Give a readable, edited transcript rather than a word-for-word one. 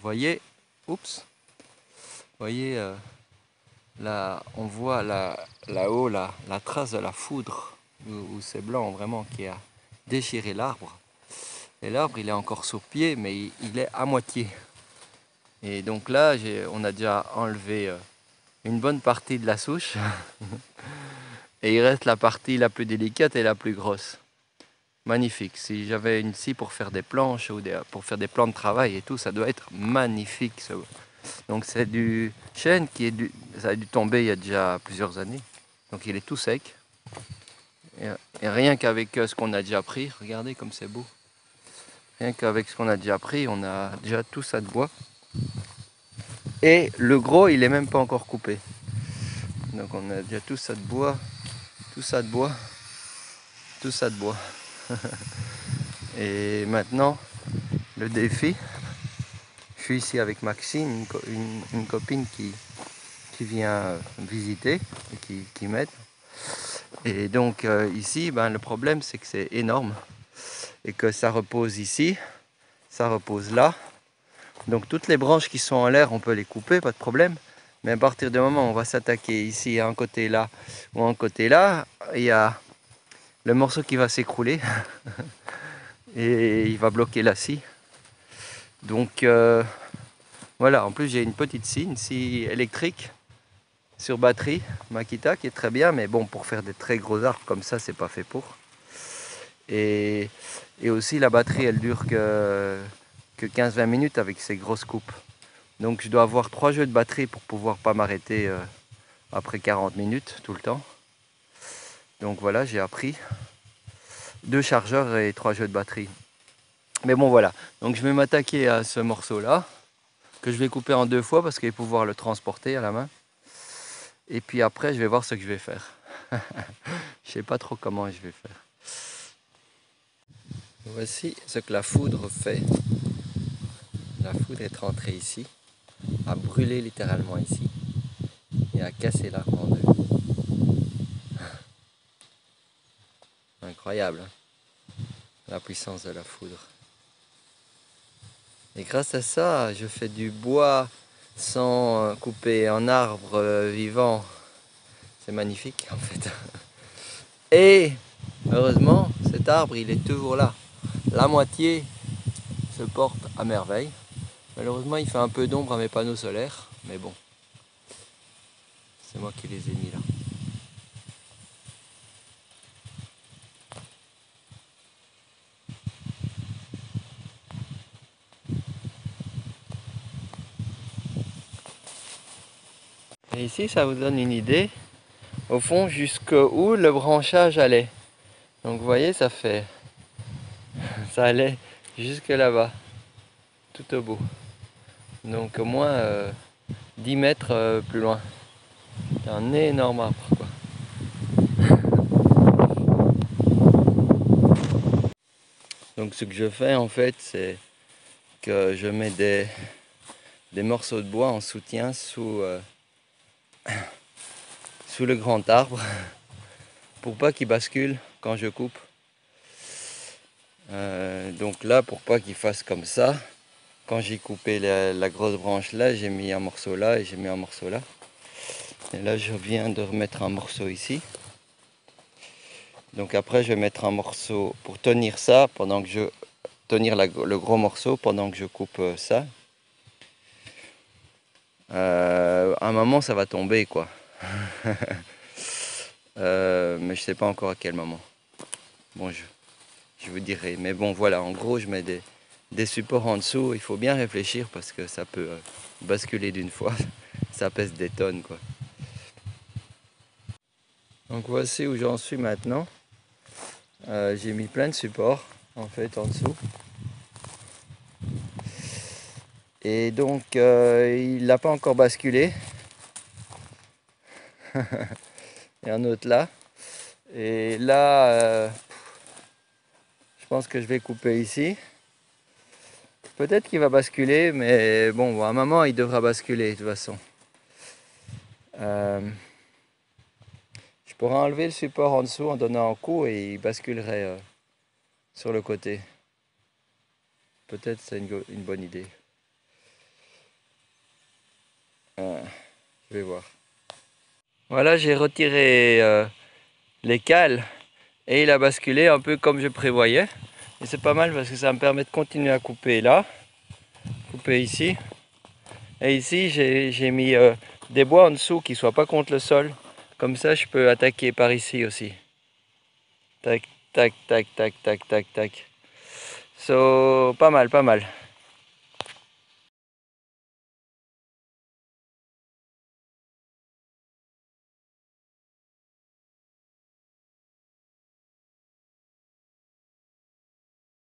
voyez, oups, vous voyez là, on voit là-haut la trace de la foudre où c'est blanc vraiment qui a déchiré l'arbre. Et l'arbre il est encore sur pied mais il est à moitié. Et donc là on a déjà enlevé une bonne partie de la souche. Et il reste la partie la plus délicate et la plus grosse. Magnifique. Si j'avais une scie pour faire des planches ou pour faire des plans de travail et tout, ça doit être magnifique. Donc c'est du chêne ça a dû tomber il y a déjà plusieurs années. Donc il est tout sec. Et rien qu'avec ce qu'on a déjà pris, regardez comme c'est beau. Rien qu'avec ce qu'on a déjà pris, on a déjà tout ça de bois. Et le gros, il est même pas encore coupé. Donc on a déjà tout ça de bois, tout ça de bois, tout ça de bois. Et maintenant, le défi, je suis ici avec Maxine, une copine qui vient visiter et qui m'aide. Et donc ici, le problème c'est que c'est énorme et que ça repose ici, ça repose là. Donc toutes les branches qui sont en l'air, on peut les couper, pas de problème. Mais à partir du moment où on va s'attaquer ici à un côté là ou à un côté là, il y a le morceau qui va s'écrouler et il va bloquer la scie. Donc voilà, en plus j'ai une petite scie, une scie électrique sur batterie, Makita, qui est très bien, mais bon, pour faire des très gros arbres comme ça, c'est pas fait pour. Et aussi la batterie, elle dure que 15-20 minutes avec ces grosses coupes. Donc je dois avoir 3 jeux de batterie pour pouvoir pas m'arrêter après 40 minutes tout le temps. Donc voilà, j'ai appris 2 chargeurs et 3 jeux de batterie. Mais bon voilà, donc je vais m'attaquer à ce morceau là, que je vais couper en 2 fois parce qu'il va pouvoir le transporter à la main. Et puis après, je vais voir ce que je vais faire. Je sais pas trop comment je vais faire. Voici ce que la foudre fait. La foudre est rentrée ici, a brûlé littéralement ici et a cassé l'arbre en deux. Incroyable, hein, la puissance de la foudre. Et grâce à ça, je fais du bois sans couper un arbre vivant. C'est magnifique en fait. Et heureusement, cet arbre, il est toujours là. La moitié se porte à merveille. Malheureusement, il fait un peu d'ombre à mes panneaux solaires, mais bon, c'est moi qui les ai mis là. Et ici, ça vous donne une idée, au fond, jusqu'où le branchage allait. Donc vous voyez, ça allait jusque là-bas, tout au bout. Donc au moins 10 mètres plus loin. C'est un énorme arbre, quoi. Donc ce que je fais en fait, c'est que je mets des morceaux de bois en soutien sous le grand arbre pour pas qu'il bascule quand je coupe. Donc là, pour pas qu'il fasse comme ça, quand j'ai coupé la grosse branche là, j'ai mis un morceau là et j'ai mis un morceau là. Et là, je viens de remettre un morceau ici. Donc après, je vais mettre un morceau pour tenir ça pendant que le gros morceau pendant que je coupe ça. À un moment, ça va tomber, quoi. Mais je sais pas encore à quel moment. Bon, je vous dirai. Mais bon, voilà, en gros, je mets des supports en dessous. Il faut bien réfléchir parce que ça peut basculer d'une fois. Ça pèse des tonnes, quoi. Donc voici où j'en suis maintenant. J'ai mis plein de supports, en fait, en dessous. Et donc, il n'a pas encore basculé. Il y a un autre là. Et là, je pense que je vais couper ici. Peut-être qu'il va basculer, mais bon, à un moment, il devra basculer de toute façon. Je pourrais enlever le support en dessous en donnant un coup et il basculerait sur le côté. Peut-être c'est une bonne idée. Je vais voir. Voilà, j'ai retiré les cales et il a basculé un peu comme je prévoyais. Et c'est pas mal parce que ça me permet de continuer à couper là, couper ici. Et ici, j'ai mis des bois en dessous qui ne soient pas contre le sol. Comme ça, je peux attaquer par ici aussi. Tac, tac, tac, tac, tac, tac, tac. So, pas mal, pas mal.